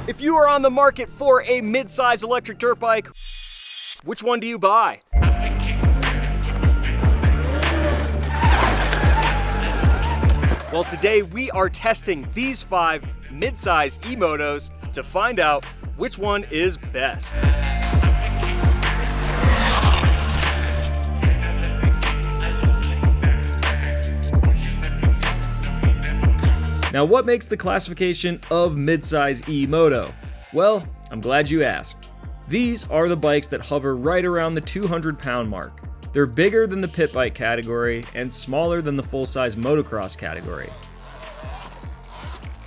If you are on the market for a mid-size electric dirt bike, which one do you buy? Well, today we are testing these 5 mid-size e-motos to find out which one is best. Now, what makes the classification of mid-size e-moto? Well, I'm glad you asked. These are the bikes that hover right around the 200-pound mark. They're bigger than the pit bike category and smaller than the full-size motocross category.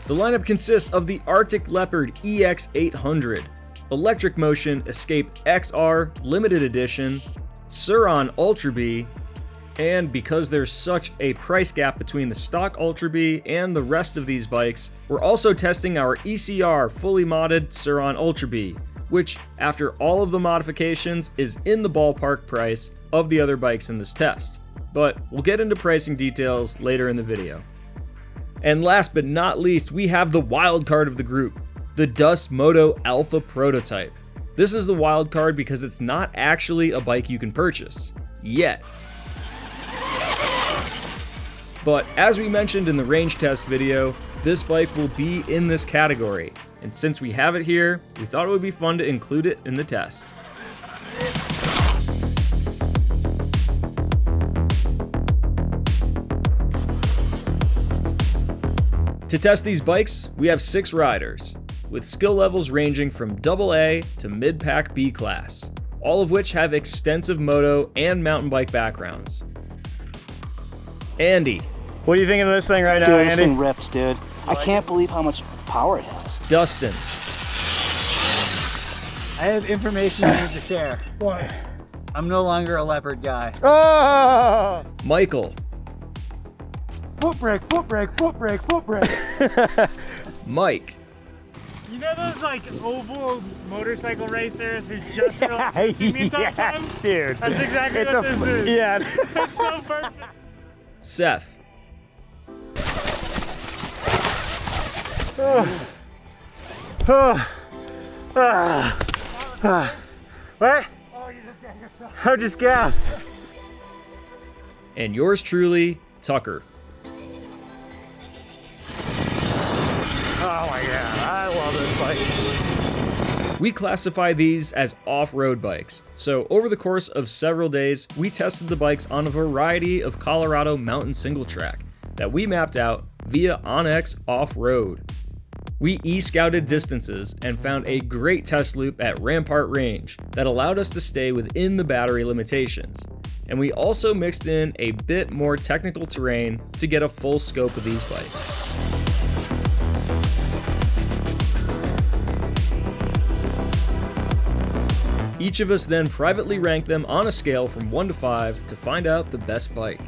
The lineup consists of the Arctic Leopard EX800, Electric Motion Escape XR Limited Edition, Surron Ultra Bee, and because there's such a price gap between the stock Ultra Bee and the rest of these bikes, we're also testing our ECR fully modded Surron Ultra Bee, which, after all of the modifications, is in the ballpark price of the other bikes in this test. But we'll get into pricing details later in the video. And last but not least, we have the wild card of the group, the Dust Moto Alpha Prototype. This is the wild card because it's not actually a bike you can purchase, yet. But as we mentioned in the range test video, this bike will be in this category, and since we have it here, we thought it would be fun to include it in the test. To test these bikes, we have 6 riders, with skill levels ranging from AA to mid-pack B class, all of which have extensive moto and mountain bike backgrounds. Andy. What do you think of this thing right now, dude, Andy? This thing rips, dude. I can't believe how much power it has. Dustin. I have information I need to share. What? I'm no longer a Leopard guy. Oh! Michael. Foot brake, foot brake, foot brake, foot brake. Mike. You know those like oval motorcycle racers who just really give me tough time? Yes, dude. That's exactly what this is. Yeah. It's so perfect. Seth. What? Oh, you just got yourself. I just gasped. And yours truly, Tucker. Oh my god, I love this bike. We classify these as off-road bikes. So over the course of several days, we tested the bikes on a variety of Colorado mountain single track that we mapped out via onX Off-Road. We e-scouted distances and found a great test loop at Rampart Range that allowed us to stay within the battery limitations. And we also mixed in a bit more technical terrain to get a full scope of these bikes. Each of us then privately ranked them on a scale from 1 to 5 to find out the best bike.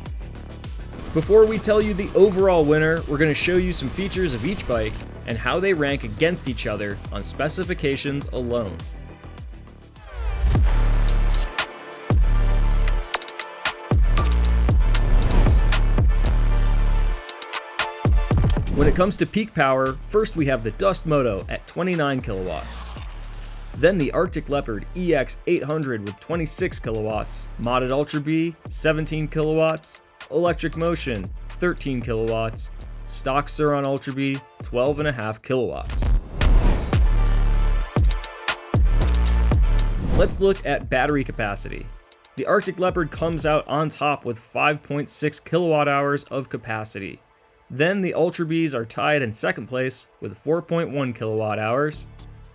Before we tell you the overall winner, we're going to show you some features of each bike and how they rank against each other on specifications alone. When it comes to peak power, first we have the Dust Moto at 29 kilowatts. Then the Arctic Leopard EX800 with 26 kilowatts, Modded Ultra Bee 17 kilowatts, Electric Motion 13 kilowatts, stock Surron Ultra Bee 12.5 kilowatts. Let's look at battery capacity. The Arctic Leopard comes out on top with 5.6 kilowatt hours of capacity. Then the Ultra Bees are tied in second place with 4.1 kilowatt hours.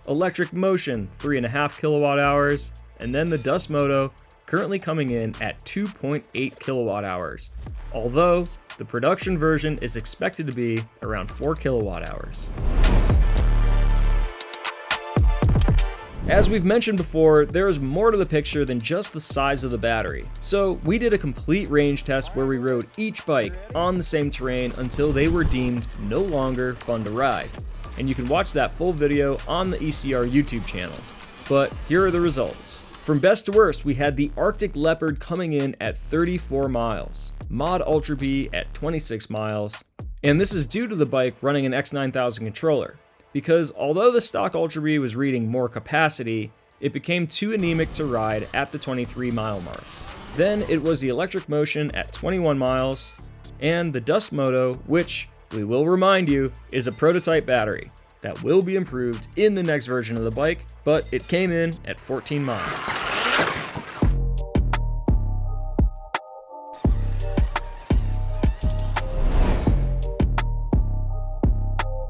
Electric Motion 3.5 kilowatt hours, and then the Dust Moto currently coming in at 2.8 kilowatt hours, although the production version is expected to be around 4 kilowatt hours. As we've mentioned before, there is more to the picture than just the size of the battery. So we did a complete range test where we rode each bike on the same terrain until they were deemed no longer fun to ride. And you can watch that full video on the ECR YouTube channel. But here are the results. From best to worst, we had the Arctic Leopard coming in at 34 miles, Mod Ultra Bee at 26 miles, and this is due to the bike running an X9000 controller. because although the stock Ultra Bee was reading more capacity, it became too anemic to ride at the 23-mile mark. Then it was the electric motion at 21 miles, and the Dust Moto, which, we will remind you, is a prototype battery that will be improved in the next version of the bike, but it came in at 14 miles.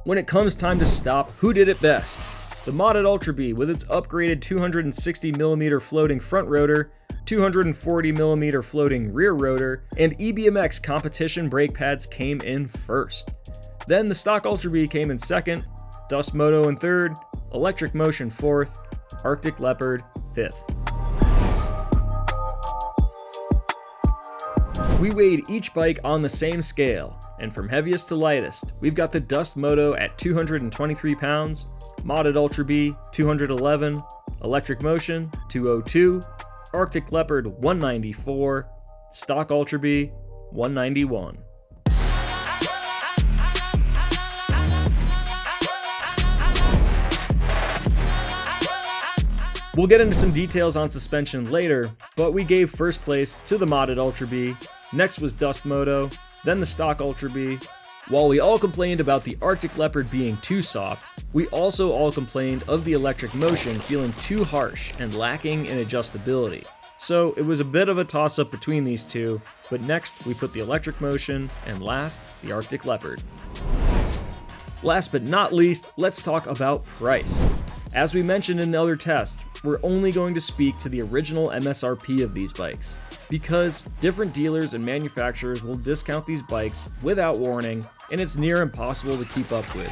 When it comes time to stop, who did it best? The modded Ultra Bee with its upgraded 260mm floating front rotor, 240mm floating rear rotor, and EBMX competition brake pads came in first. Then the stock Ultra Bee came in second, Dust Moto in third, Electric Motion fourth, Arctic Leopard fifth. We weighed each bike on the same scale, and from heaviest to lightest, we've got the Dust Moto at 223 pounds, modded Ultra Bee 211, Electric Motion 202, Arctic Leopard 194, stock Ultra Bee 191. We'll get into some details on suspension later, but we gave first place to the modded Ultra Bee, next was Dust Moto, then the stock Ultra Bee. While we all complained about the Arctic Leopard being too soft, we also all complained of the electric motion feeling too harsh and lacking in adjustability. So it was a bit of a toss-up between these two, but next we put the electric motion, and last, the Arctic Leopard. Last but not least, let's talk about price. As we mentioned in the other test, we're only going to speak to the original MSRP of these bikes, because different dealers and manufacturers will discount these bikes without warning, and it's near impossible to keep up with.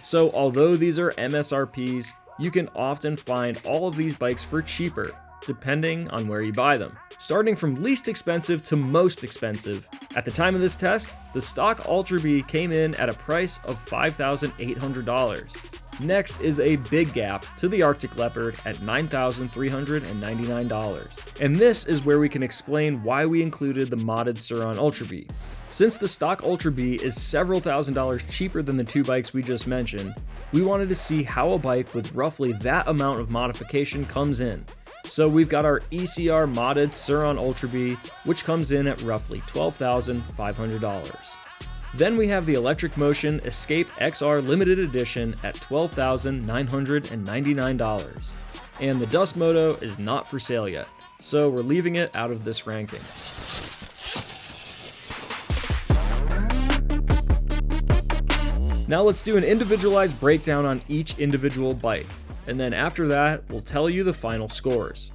So although these are MSRPs, you can often find all of these bikes for cheaper, depending on where you buy them. Starting from least expensive to most expensive, at the time of this test, the stock Ultra Bee came in at a price of $5,800. Next is a big gap to the Arctic Leopard at $9,399. And this is where we can explain why we included the modded Surron Ultra Bee. Since the stock Ultra Bee is several $1,000s cheaper than the two bikes we just mentioned, we wanted to see how a bike with roughly that amount of modification comes in. So we've got our ECR modded Surron Ultra Bee, which comes in at roughly $12,500. Then we have the Electric Motion Escape XR Limited Edition at $12,999. And the Dust Moto is not for sale yet, so we're leaving it out of this ranking. Now let's do an individualized breakdown on each individual bike, and then after that, we'll tell you the final scores.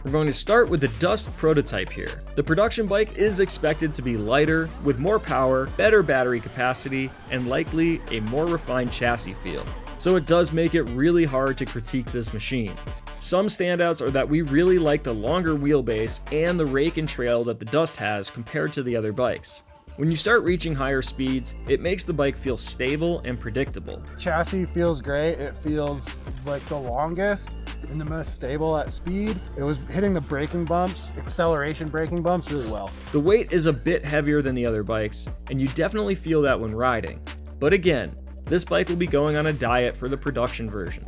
We're going to start with the Dust prototype here. The production bike is expected to be lighter, with more power, better battery capacity, and likely a more refined chassis feel. So it does make it really hard to critique this machine. Some standouts are that we really like the longer wheelbase and the rake and trail that the Dust has compared to the other bikes. When you start reaching higher speeds, it makes the bike feel stable and predictable. Chassis feels great. It feels like the longest and the most stable at speed. It was hitting the braking bumps, acceleration braking bumps really well. The weight is a bit heavier than the other bikes, and you definitely feel that when riding. But again, this bike will be going on a diet for the production version.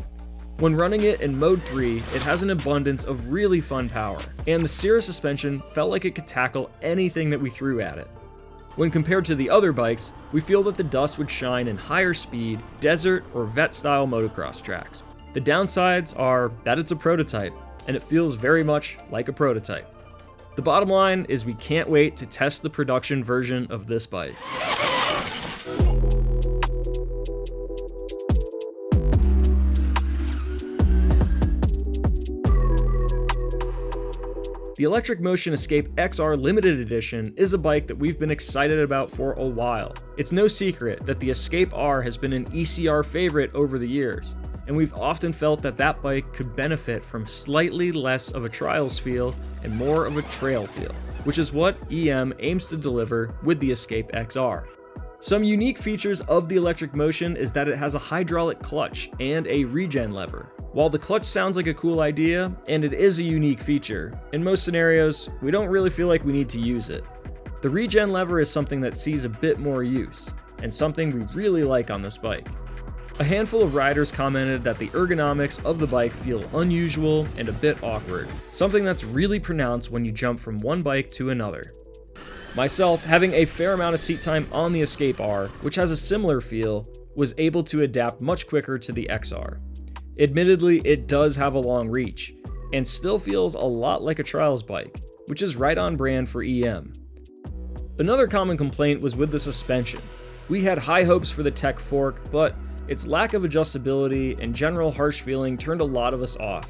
When running it in Mode 3, it has an abundance of really fun power, and the Sierra suspension felt like it could tackle anything that we threw at it. When compared to the other bikes, we feel that the Dust would shine in higher speed, desert, or vet-style motocross tracks. The downsides are that it's a prototype, and it feels very much like a prototype. The bottom line is we can't wait to test the production version of this bike. The Electric Motion Escape XR Limited Edition is a bike that we've been excited about for a while. It's no secret that the Escape R has been an ECR favorite over the years, and we've often felt that that bike could benefit from slightly less of a trials feel and more of a trail feel, which is what EM aims to deliver with the Escape XR. Some unique features of the electric motion is that it has a hydraulic clutch and a regen lever. While the clutch sounds like a cool idea, and it is a unique feature, in most scenarios, we don't really feel like we need to use it. The regen lever is something that sees a bit more use, and something we really like on this bike. A handful of riders commented that the ergonomics of the bike feel unusual and a bit awkward, something that's really pronounced when you jump from one bike to another. Myself, having a fair amount of seat time on the Escape R, which has a similar feel, was able to adapt much quicker to the XR. Admittedly, it does have a long reach, and still feels a lot like a trials bike, which is right on brand for EM. Another common complaint was with the suspension. We had high hopes for the Tech Fork, but its lack of adjustability and general harsh feeling turned a lot of us off.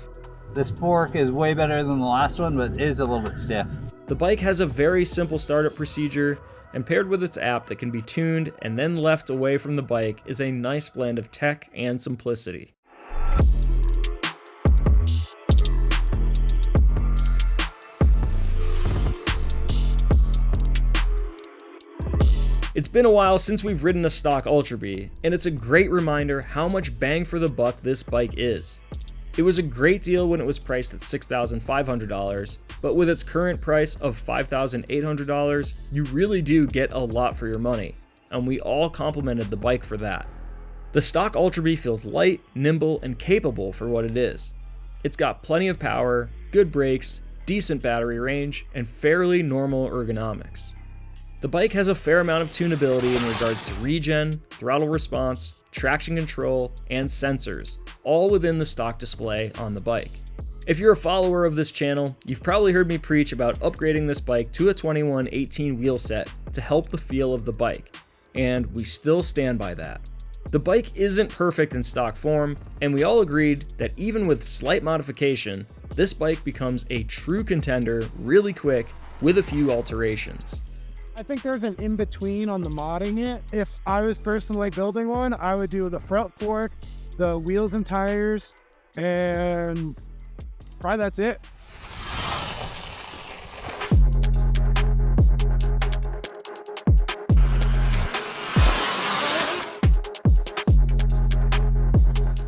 This fork is way better than the last one, but it is a little bit stiff. The bike has a very simple startup procedure, and paired with its app that can be tuned and then left away from the bike is a nice blend of tech and simplicity. It's been a while since we've ridden a stock Ultra Bee, and it's a great reminder how much bang for the buck this bike is. It was a great deal when it was priced at $6,500, but with its current price of $5,800, you really do get a lot for your money, and we all complimented the bike for that. The stock Ultra Bee feels light, nimble, and capable for what it is. It's got plenty of power, good brakes, decent battery range, and fairly normal ergonomics. The bike has a fair amount of tunability in regards to regen, throttle response, traction control, and sensors, all within the stock display on the bike. If you're a follower of this channel, you've probably heard me preach about upgrading this bike to a 21/18 wheel set to help the feel of the bike, and we still stand by that. The bike isn't perfect in stock form, and we all agreed that even with slight modification, this bike becomes a true contender really quick with a few alterations. I think there's an in-between on the modding it. If I was personally building one, I would do the front fork, the wheels and tires, and probably that's it.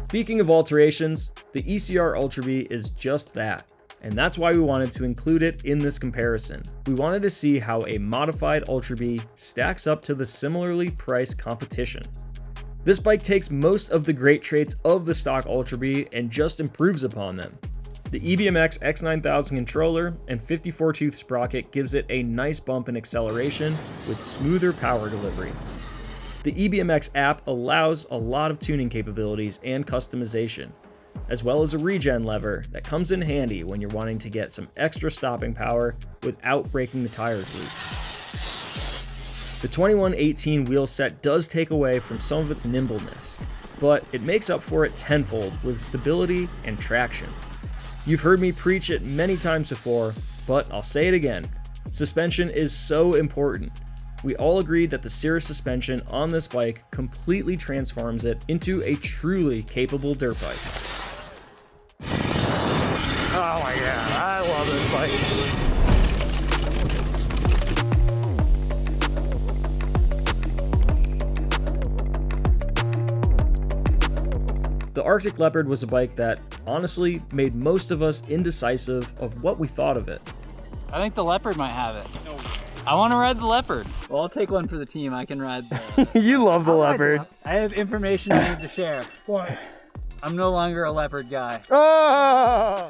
Speaking of alterations, the ECR Ultra Bee is just that. And that's why we wanted to include it in this comparison. We wanted to see how a modified Ultra Bee stacks up to the similarly priced competition. This bike takes most of the great traits of the stock Ultra Bee and just improves upon them. The EBMX X9000 controller and 54-tooth sprocket gives it a nice bump in acceleration with smoother power delivery. The EBMX app allows a lot of tuning capabilities and customization, as well as a regen lever that comes in handy when you're wanting to get some extra stopping power without breaking the tires loose. The 21/18 wheel set does take away from some of its nimbleness, but it makes up for it tenfold with stability and traction. You've heard me preach it many times before, but I'll say it again. Suspension is so important. We all agreed that the Cirrus suspension on this bike completely transforms it into a truly capable dirt bike. Oh my god, I love this bike. The Arctic Leopard was a bike that, honestly, made most of us indecisive of what we thought of it. I think the Leopard might have it. I want to ride the Leopard. Well, I'll take one for the team. I can ride the... You love the Leopard. I have information I need to share. What? I'm no longer a Leopard guy. Oh!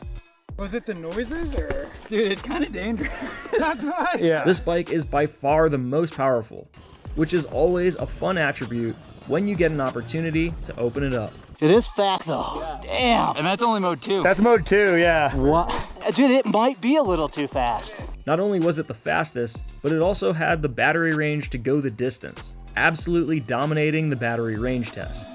Was it the noises or? Dude, it's kind of dangerous. That's nice. Yeah. This bike is by far the most powerful, which is always a fun attribute when you get an opportunity to open it up. It is fast though. Yeah. Damn. And that's only mode 2. That's mode 2, yeah. What? Dude, it might be a little too fast. Not only was it the fastest, but it also had the battery range to go the distance, absolutely dominating the battery range test.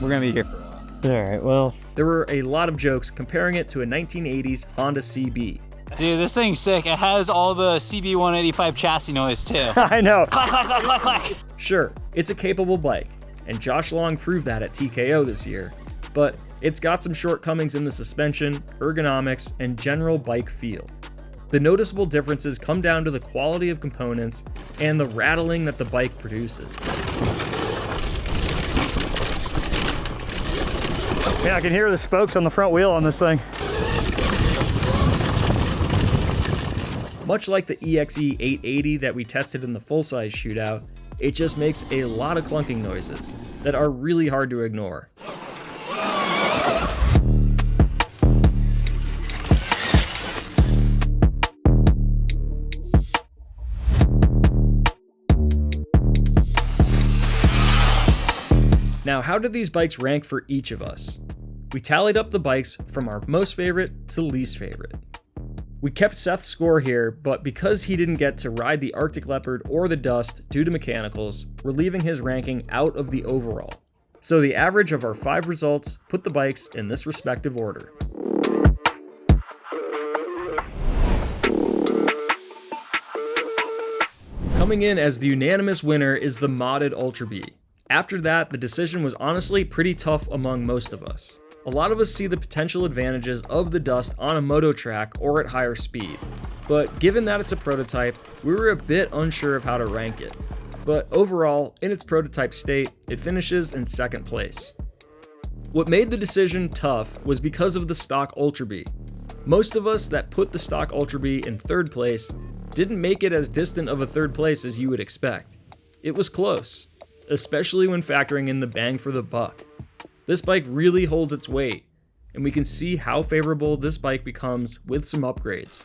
We're gonna be here for a while. Alright, well. There were a lot of jokes comparing it to a 1980s Honda CB. Dude, this thing's sick. It has all the CB 185 chassis noise too. I know. Clack, clack, clack, clack, clack. Sure, it's a capable bike, and Josh Long proved that at TKO this year, but it's got some shortcomings in the suspension, ergonomics, and general bike feel. The noticeable differences come down to the quality of components and the rattling that the bike produces. Yeah, I can hear the spokes on the front wheel on this thing. Much like the EXE 880 that we tested in the full-size shootout, it just makes a lot of clunking noises that are really hard to ignore. Now, how did these bikes rank for each of us? We tallied up the bikes from our most favorite to least favorite. We kept Seth's score here, but because he didn't get to ride the Arctic Leopard or the Dust due to mechanicals, we're leaving his ranking out of the overall. So the average of our 5 results put the bikes in this respective order. Coming in as the unanimous winner is the modded Ultra Bee. After that, the decision was honestly pretty tough among most of us. A lot of us see the potential advantages of the Dust on a moto track or at higher speed, but given that it's a prototype, we were a bit unsure of how to rank it. But overall, in its prototype state, it finishes in 2nd place. What made the decision tough was because of the stock Ultra Bee. Most of us that put the stock Ultra Bee in 3rd place didn't make it as distant of a 3rd place as you would expect. It was close, especially when factoring in the bang for the buck. This bike really holds its weight, and we can see how favorable this bike becomes with some upgrades.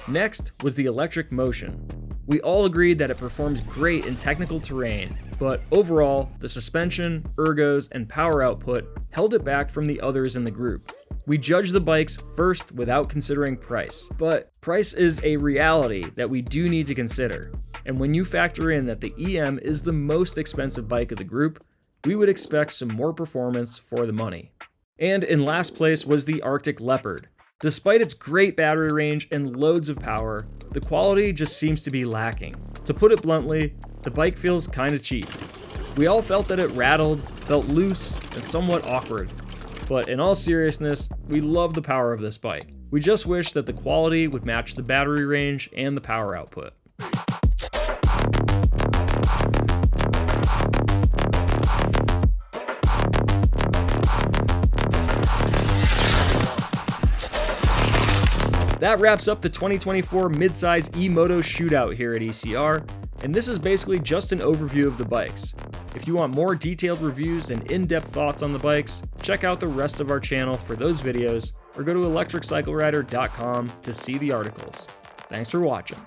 Next was the electric motion. We all agreed that it performs great in technical terrain, but overall, the suspension, ergos, and power output held it back from the others in the group. We judged the bikes first without considering price, but price is a reality that we do need to consider. And when you factor in that the EM is the most expensive bike of the group, we would expect some more performance for the money. And in last place was the Arctic Leopard. Despite its great battery range and loads of power, the quality just seems to be lacking. To put it bluntly, the bike feels kinda cheap. We all felt that it rattled, felt loose, and somewhat awkward. But in all seriousness, we love the power of this bike. We just wish that the quality would match the battery range and the power output. That wraps up the 2024 midsize Moto shootout here at ECR, and this is basically just an overview of the bikes. If you want more detailed reviews and in-depth thoughts on the bikes, check out the rest of our channel for those videos, or go to electriccyclerider.com to see the articles. Thanks for watching.